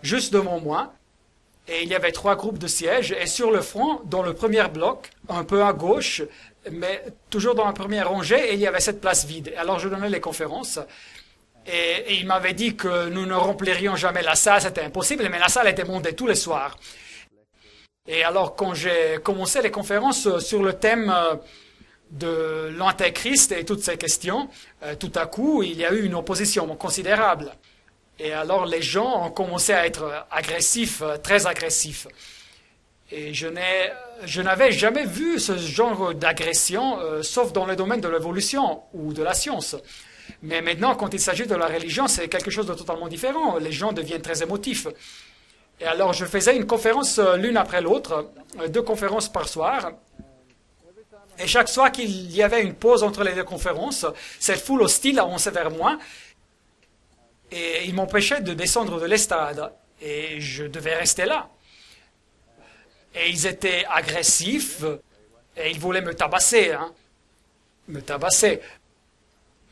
juste devant moi. Et il y avait 3 groupes de sièges. Et sur le front, dans le premier bloc, un peu à gauche, mais toujours dans la première rangée, il y avait cette place vide. Alors je donnais les conférences. Et il m'avait dit que nous ne remplirions jamais la salle, c'était impossible, mais la salle était bondée tous les soirs. Et alors quand j'ai commencé les conférences sur le thème de l'Antéchrist et toutes ces questions, tout à coup, il y a eu une opposition considérable. Et alors les gens ont commencé à être agressifs, très agressifs. Et je n'avais jamais vu ce genre d'agression, sauf dans le domaine de l'évolution ou de la science. Mais maintenant, quand il s'agit de la religion, c'est quelque chose de totalement différent. Les gens deviennent très émotifs. Et alors je faisais une conférence l'une après l'autre, 2 conférences par soir. Et chaque soir qu'il y avait une pause entre les 2 conférences, cette foule hostile avançait vers moi. Et ils m'empêchaient de descendre de l'estrade. Et je devais rester là. Et ils étaient agressifs. Et ils voulaient me tabasser. Me tabasser.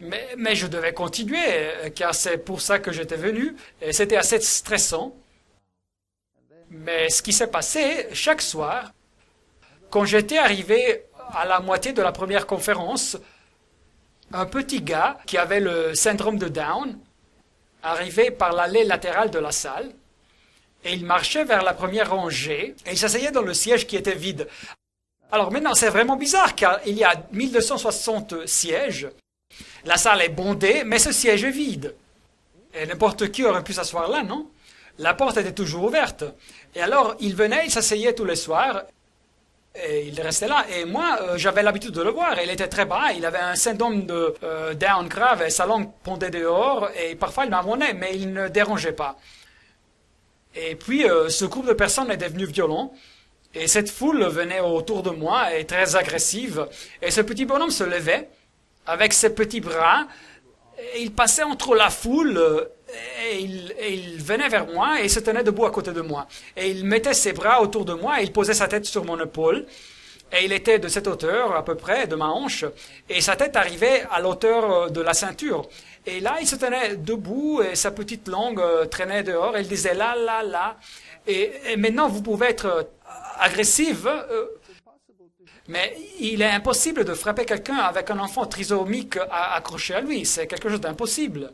Mais je devais continuer, car c'est pour ça que j'étais venu. Et c'était assez stressant. Mais ce qui s'est passé, chaque soir, quand j'étais arrivé à la moitié de la première conférence, un petit gars qui avait le syndrome de Down arrivait par l'allée latérale de la salle, et il marchait vers la première rangée, et il s'asseyait dans le siège qui était vide. Alors maintenant, c'est vraiment bizarre, car il y a 1260 sièges, la salle est bondée, mais ce siège est vide. Et n'importe qui aurait pu s'asseoir là, non? La porte était toujours ouverte. Et alors, il venait, il s'asseyait tous les soirs, et il restait là. Et moi, j'avais l'habitude de le voir. Il était très bas, il avait un syndrome de Down grave, et sa langue pendait dehors, et parfois il m'abonnait, mais il ne dérangeait pas. Et puis, ce groupe de personnes est devenu violent, et cette foule venait autour de moi, et très agressive, et ce petit bonhomme se levait, avec ses petits bras, et il passait entre la foule, et il venait vers moi et il se tenait debout à côté de moi. Et il mettait ses bras autour de moi et il posait sa tête sur mon épaule. Et il était de cette hauteur, à peu près, de ma hanche. Et sa tête arrivait à l'auteur de la ceinture. Et là, il se tenait debout et sa petite langue traînait dehors. Et il disait là, là, là. Et maintenant, vous pouvez être agressive. Mais il est impossible de frapper quelqu'un avec un enfant trisomique accroché à lui. C'est quelque chose d'impossible.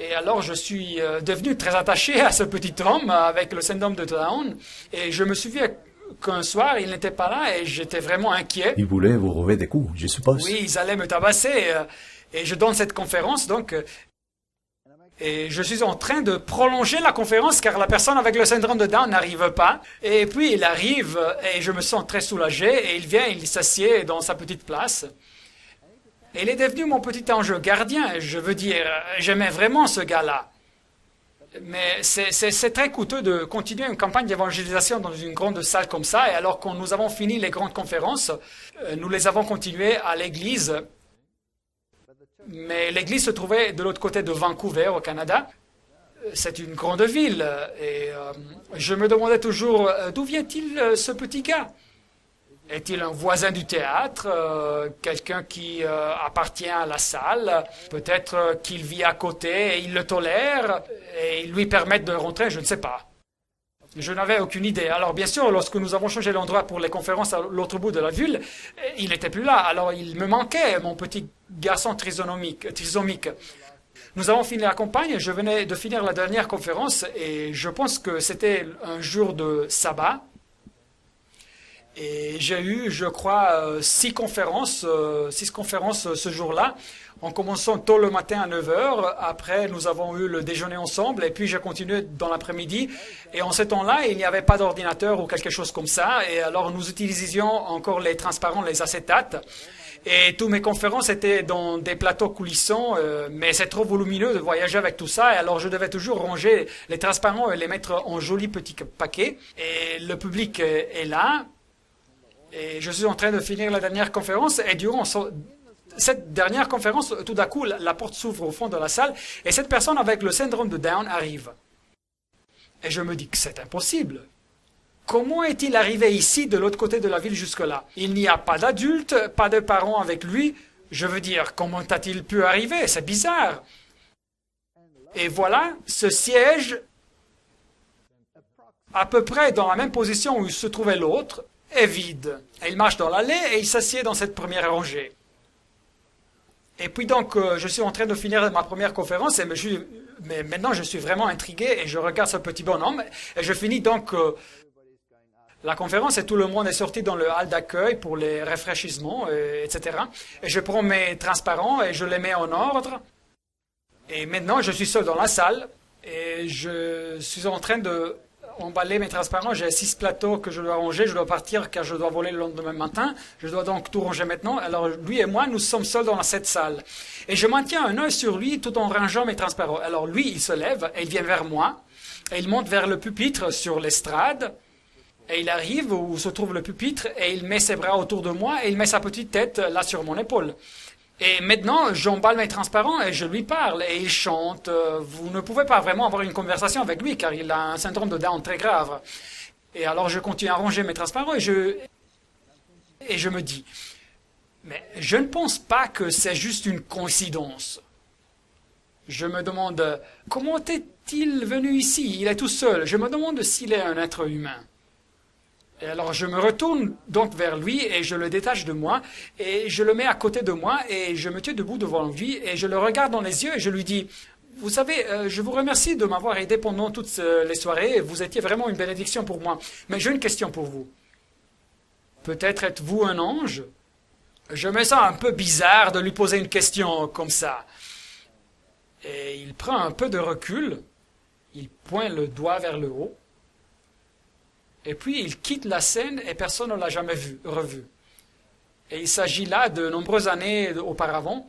Et alors, je suis devenu très attaché à ce petit homme avec le syndrome de Down. Et je me souviens qu'un soir, il n'était pas là et j'étais vraiment inquiet. Ils voulaient vous relever des coups, je suppose. Oui, ils allaient me tabasser. Et je donne cette conférence, donc... Et je suis en train de prolonger la conférence car la personne avec le syndrome de Down n'arrive pas. Et puis il arrive et je me sens très soulagé et il vient, il s'assied dans sa petite place. Et il est devenu mon petit ange gardien. Je veux dire, j'aimais vraiment ce gars-là. Mais c'est très coûteux de continuer une campagne d'évangélisation dans une grande salle comme ça. Et alors quand nous avons fini les grandes conférences, nous les avons continuées à l'église. Mais l'église se trouvait de l'autre côté de Vancouver, au Canada. C'est une grande ville. Et je me demandais toujours, d'où vient-il ce petit gars? Est-il un voisin du théâtre, quelqu'un qui appartient à la salle? Peut-être qu'il vit à côté et il le tolère et ils lui permettent de rentrer, je ne sais pas. Je n'avais aucune idée. Alors bien sûr, lorsque nous avons changé l'endroit pour les conférences à l'autre bout de la ville, il n'était plus là. Alors il me manquait, mon petit garçon trisomique. Nous avons fini la campagne, je venais de finir la dernière conférence et je pense que c'était un jour de sabbat. Et j'ai eu, je crois, 6 conférences ce jour-là, en commençant tôt le matin à 9 heures. Après, nous avons eu le déjeuner ensemble, et puis j'ai continué dans l'après-midi. Et en ce temps-là, il n'y avait pas d'ordinateur ou quelque chose comme ça. Et alors, nous utilisions encore les transparents, les acétates. Et toutes mes conférences étaient dans des plateaux coulissants, mais c'est trop volumineux de voyager avec tout ça. Et alors, je devais toujours ranger les transparents et les mettre en jolis petits paquets. Et le public est là. Et je suis en train de finir la dernière conférence et durant cette dernière conférence, tout d'un coup, la porte s'ouvre au fond de la salle et cette personne avec le syndrome de Down arrive. Et je me dis que c'est impossible. Comment est-il arrivé ici, de l'autre côté de la ville jusque-là? Il n'y a pas d'adultes, pas de parents avec lui. Je veux dire, comment a-t-il pu arriver? C'est bizarre. Et voilà, ce siège, à peu près dans la même position où se trouvait l'autre, est vide. Et il marche dans l'allée et il s'assied dans cette première rangée. Et puis donc, je suis en train de finir ma première conférence, mais maintenant je suis vraiment intrigué et je regarde ce petit bonhomme. Et je finis donc la conférence et tout le monde est sorti dans le hall d'accueil pour les rafraîchissements, etc. Et je prends mes transparents et je les mets en ordre. Et maintenant, je suis seul dans la salle et je suis en train de emballer mes transparents. J'ai 6 plateaux que je dois ranger. Je dois partir car je dois voler le lendemain matin. Je dois donc tout ranger maintenant. Alors, lui et moi, nous sommes seuls dans cette salle. Et je maintiens un œil sur lui tout en rangeant mes transparents. Alors, lui, il se lève et il vient vers moi. Et il monte vers le pupitre sur l'estrade. Et il arrive où se trouve le pupitre et il met ses bras autour de moi et il met sa petite tête là sur mon épaule. Et maintenant, j'emballe mes transparents et je lui parle et il chante. Vous ne pouvez pas vraiment avoir une conversation avec lui car il a un syndrome de Down très grave. Et alors je continue à ranger mes transparents et je me dis, mais je ne pense pas que c'est juste une coïncidence. Je me demande, comment est-il venu ici? Il est tout seul. Je me demande s'il est un être humain. Et alors je me retourne donc vers lui et je le détache de moi et je le mets à côté de moi et je me tiens debout devant lui et je le regarde dans les yeux et je lui dis, vous savez, je vous remercie de m'avoir aidé pendant toutes les soirées, vous étiez vraiment une bénédiction pour moi. Mais j'ai une question pour vous. Peut-être êtes-vous un ange? Je me sens un peu bizarre de lui poser une question comme ça. Et il prend un peu de recul, il pointe le doigt vers le haut. Et puis il quitte la scène et personne ne l'a jamais revu. Et il s'agit là de nombreuses années auparavant.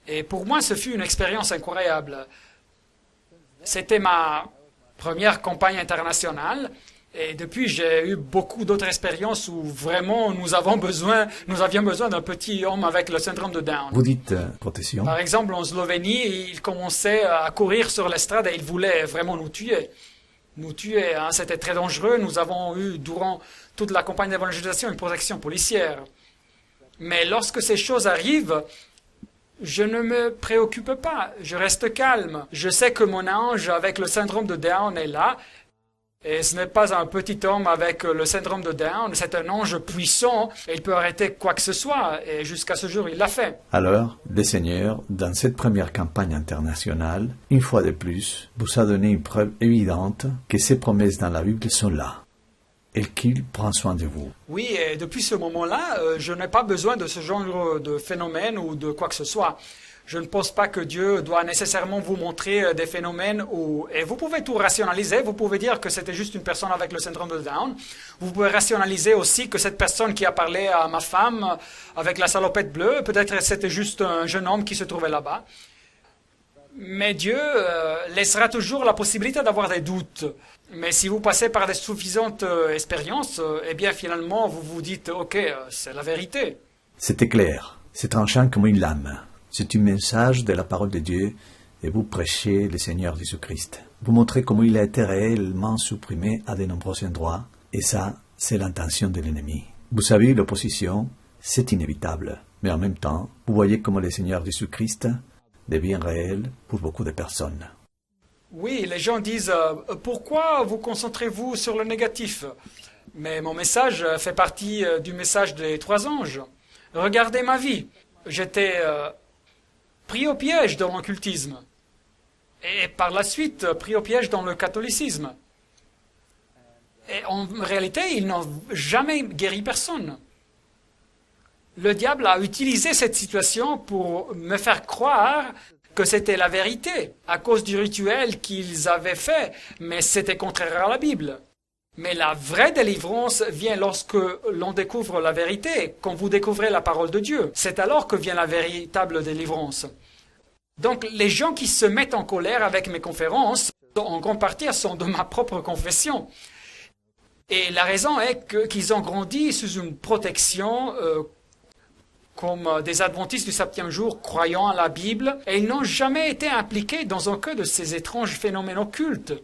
Et pour moi, ce fut une expérience incroyable. C'était ma première campagne internationale. Et depuis, j'ai eu beaucoup d'autres expériences où vraiment nous avions besoin d'un petit homme avec le syndrome de Down. Vous dites protection. Par exemple, en Slovénie, il commençait à courir sur l'estrade et il voulait vraiment nous tuer. Hein, c'était très dangereux. Nous avons eu, durant toute la campagne d'évangélisation, une protection policière. Mais lorsque ces choses arrivent, je ne me préoccupe pas. Je reste calme. Je sais que mon ange avec le syndrome de Down est là. Et ce n'est pas un petit homme avec le syndrome de Down, c'est un ange puissant et il peut arrêter quoi que ce soit. Et jusqu'à ce jour, il l'a fait. Alors, le Seigneur, dans cette première campagne internationale, une fois de plus, vous a donné une preuve évidente que ces promesses dans la Bible sont là et qu'il prend soin de vous. Oui, et depuis ce moment-là, je n'ai pas besoin de ce genre de phénomène ou de quoi que ce soit. Je ne pense pas que Dieu doit nécessairement vous montrer des phénomènes et vous pouvez tout rationaliser. Vous pouvez dire que c'était juste une personne avec le syndrome de Down. Vous pouvez rationaliser aussi que cette personne qui a parlé à ma femme avec la salopette bleue, peut-être c'était juste un jeune homme qui se trouvait là-bas. Mais Dieu laissera toujours la possibilité d'avoir des doutes. Mais si vous passez par des suffisantes expériences, eh bien finalement vous vous dites, ok, c'est la vérité. C'était clair, c'est tranchant comme une lame. C'est un message de la parole de Dieu et vous prêchez le Seigneur Jésus-Christ. Vous montrez comment il a été réellement supprimé à de nombreux endroits et ça, c'est l'intention de l'ennemi. Vous savez, l'opposition, c'est inévitable. Mais en même temps, vous voyez comment le Seigneur Jésus-Christ devient réel pour beaucoup de personnes. Oui, les gens disent « Pourquoi vous concentrez-vous sur le négatif ?» Mais mon message fait partie du message des 3 anges. Regardez ma vie. J'étais pris au piège dans l'occultisme. Et par la suite, pris au piège dans le catholicisme. Et en réalité, ils n'ont jamais guéri personne. Le diable a utilisé cette situation pour me faire croire que c'était la vérité, à cause du rituel qu'ils avaient fait, mais c'était contraire à la Bible. Mais la vraie délivrance vient lorsque l'on découvre la vérité, quand vous découvrez la parole de Dieu. C'est alors que vient la véritable délivrance. Donc les gens qui se mettent en colère avec mes conférences, en grande partie, sont de ma propre confession. Et la raison est qu'ils ont grandi sous une protection comme des adventistes du 7e jour croyant à la Bible, et ils n'ont jamais été impliqués dans aucun de ces étranges phénomènes occultes.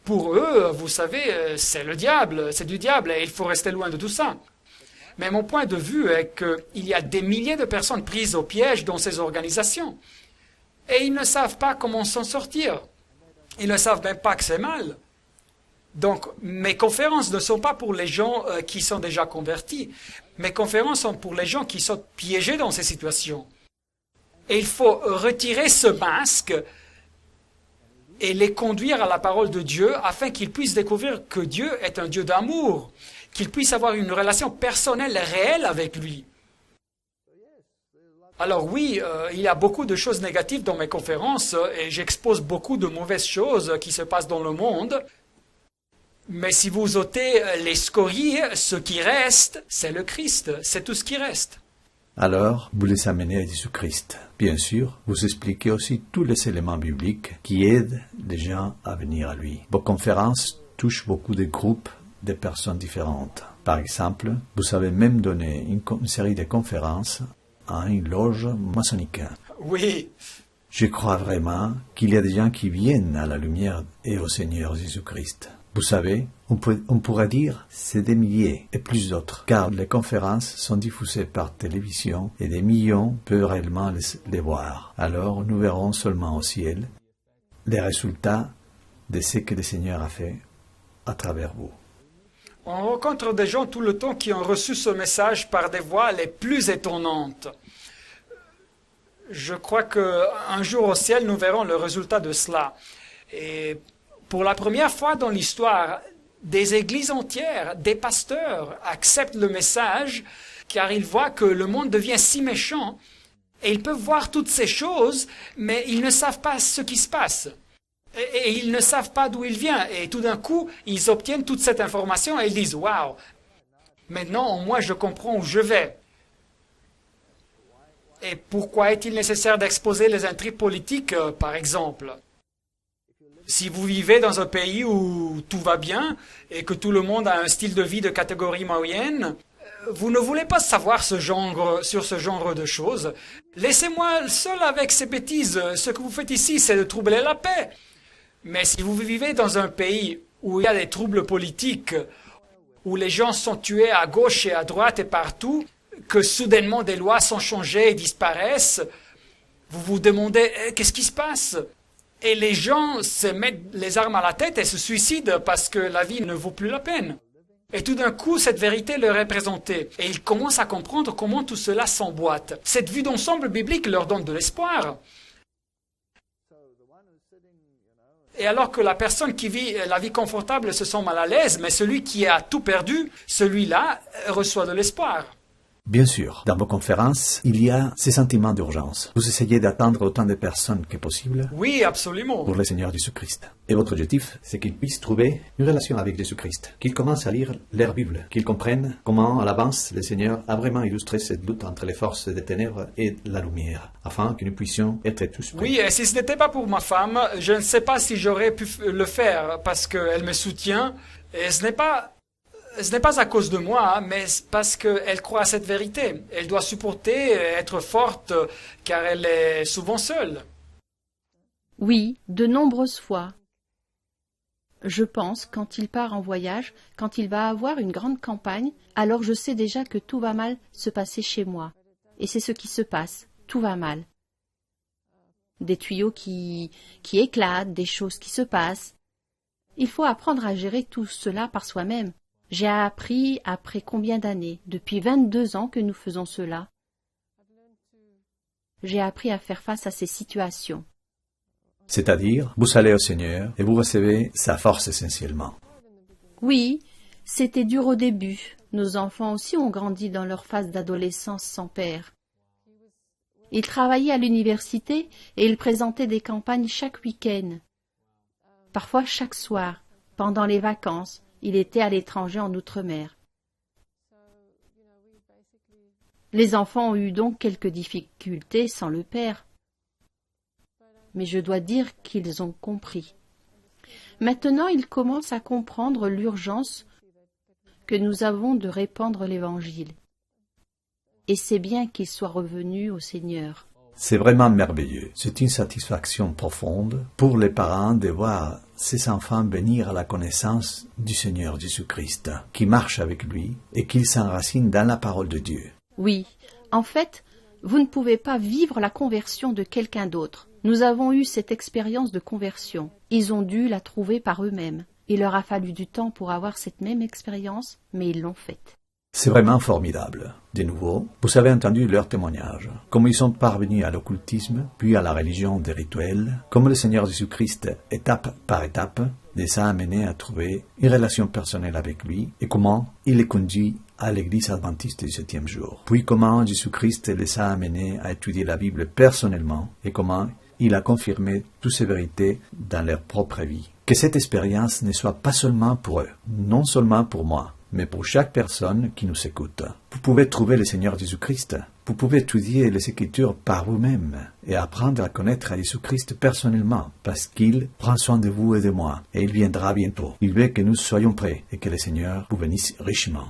Pour eux, vous savez, c'est le diable, c'est du diable, et il faut rester loin de tout ça. Mais mon point de vue est qu'il y a des milliers de personnes prises au piège dans ces organisations. Et ils ne savent pas comment s'en sortir. Ils ne savent même pas que c'est mal. Donc, mes conférences ne sont pas pour les gens qui sont déjà convertis. Mes conférences sont pour les gens qui sont piégés dans ces situations. Et il faut retirer ce masque et les conduire à la parole de Dieu afin qu'ils puissent découvrir que Dieu est un Dieu d'amour, qu'ils puissent avoir une relation personnelle réelle avec lui. Alors oui, il y a beaucoup de choses négatives dans mes conférences et j'expose beaucoup de mauvaises choses qui se passent dans le monde. Mais si vous ôtez les scories, ce qui reste, c'est le Christ, c'est tout ce qui reste. Alors, vous les amenez à Jésus-Christ. Bien sûr, vous expliquez aussi tous les éléments bibliques qui aident les gens à venir à lui. Vos conférences touchent beaucoup de groupes de personnes différentes. Par exemple, vous avez même donné une série de conférences à une loge maçonnique. Oui. Je crois vraiment qu'il y a des gens qui viennent à la lumière et au Seigneur Jésus-Christ. Vous savez, on pourrait dire c'est des milliers et plus d'autres, car les conférences sont diffusées par télévision et des millions peuvent réellement les voir. Alors nous verrons seulement au ciel les résultats de ce que le Seigneur a fait à travers vous. On rencontre des gens tout le temps qui ont reçu ce message par des voies les plus étonnantes. Je crois qu'un jour au ciel, nous verrons le résultat de cela. Et pour la première fois dans l'histoire, des églises entières, des pasteurs acceptent le message car ils voient que le monde devient si méchant et ils peuvent voir toutes ces choses, mais ils ne savent pas ce qui se passe. Et ils ne savent pas d'où il vient. Et tout d'un coup, ils obtiennent toute cette information et ils disent « Waouh, maintenant, moi, je comprends où je vais. » Et pourquoi est-il nécessaire d'exposer les intrigues politiques, par exemple? Si vous vivez dans un pays où tout va bien et que tout le monde a un style de vie de catégorie moyenne, vous ne voulez pas savoir sur ce genre de choses. Laissez-moi seul avec ces bêtises. Ce que vous faites ici, c'est de troubler la paix. Mais si vous vivez dans un pays où il y a des troubles politiques, où les gens sont tués à gauche et à droite et partout, que soudainement des lois sont changées et disparaissent, vous vous demandez qu'est-ce qui se passe? Et les gens se mettent les armes à la tête et se suicident parce que la vie ne vaut plus la peine. Et tout d'un coup, cette vérité leur est présentée. Et ils commencent à comprendre comment tout cela s'emboîte. Cette vue d'ensemble biblique leur donne de l'espoir. Et alors que la personne qui vit la vie confortable se sent mal à l'aise, mais celui qui a tout perdu, celui-là reçoit de l'espoir. Bien sûr, dans vos conférences, il y a ces sentiments d'urgence. Vous essayez d'atteindre autant de personnes que possible. Oui, absolument. Pour le Seigneur Jésus-Christ. Et votre objectif, c'est qu'ils puissent trouver une relation avec Jésus-Christ, qu'ils commencent à lire leur Bible, qu'ils comprennent comment, à l'avance, le Seigneur a vraiment illustré cette lutte entre les forces des ténèbres et la lumière, afin que nous puissions être tous prêts. Oui, et si ce n'était pas pour ma femme, je ne sais pas si j'aurais pu le faire, parce qu'elle me soutient, et ce n'est pas à cause de moi, mais parce qu'elle croit à cette vérité. Elle doit supporter, être forte, car elle est souvent seule. Oui, de nombreuses fois. Je pense, quand il part en voyage, quand il va avoir une grande campagne, alors je sais déjà que tout va mal se passer chez moi. Et c'est ce qui se passe, tout va mal. Des tuyaux qui éclatent, des choses qui se passent. Il faut apprendre à gérer tout cela par soi-même. J'ai appris après combien d'années? Depuis 22 ans que nous faisons cela. J'ai appris à faire face à ces situations. C'est-à-dire, vous allez au Seigneur et vous recevez sa force essentiellement. Oui, c'était dur au début. Nos enfants aussi ont grandi dans leur phase d'adolescence sans père. Ils travaillaient à l'université et ils présentaient des campagnes chaque week-end. Parfois chaque soir, pendant les vacances. Il était à l'étranger en Outre-mer. Les enfants ont eu donc quelques difficultés sans le père. Mais je dois dire qu'ils ont compris. Maintenant, ils commencent à comprendre l'urgence que nous avons de répandre l'Évangile. Et c'est bien qu'ils soient revenus au Seigneur. C'est vraiment merveilleux. C'est une satisfaction profonde pour les parents de voir ses enfants venir à la connaissance du Seigneur Jésus-Christ, qui marche avec lui et qu'il s'enracine dans la parole de Dieu. Oui, en fait, vous ne pouvez pas vivre la conversion de quelqu'un d'autre. Nous avons eu cette expérience de conversion. Ils ont dû la trouver par eux-mêmes. Il leur a fallu du temps pour avoir cette même expérience, mais ils l'ont faite. C'est vraiment formidable. De nouveau, vous avez entendu leur témoignage, comment ils sont parvenus à l'occultisme, puis à la religion des rituels, comment le Seigneur Jésus-Christ, étape par étape, les a amenés à trouver une relation personnelle avec lui, et comment il les conduit à l'église adventiste du 7e jour. Puis comment Jésus-Christ les a amenés à étudier la Bible personnellement, et comment il a confirmé toutes ces vérités dans leur propre vie. Que cette expérience ne soit pas seulement pour eux, non seulement pour moi, mais pour chaque personne qui nous écoute. Vous pouvez trouver le Seigneur Jésus-Christ. Vous pouvez étudier les Écritures par vous-même et apprendre à connaître Jésus-Christ personnellement, parce qu'il prend soin de vous et de moi, et il viendra bientôt. Il veut que nous soyons prêts et que le Seigneur vous bénisse richement.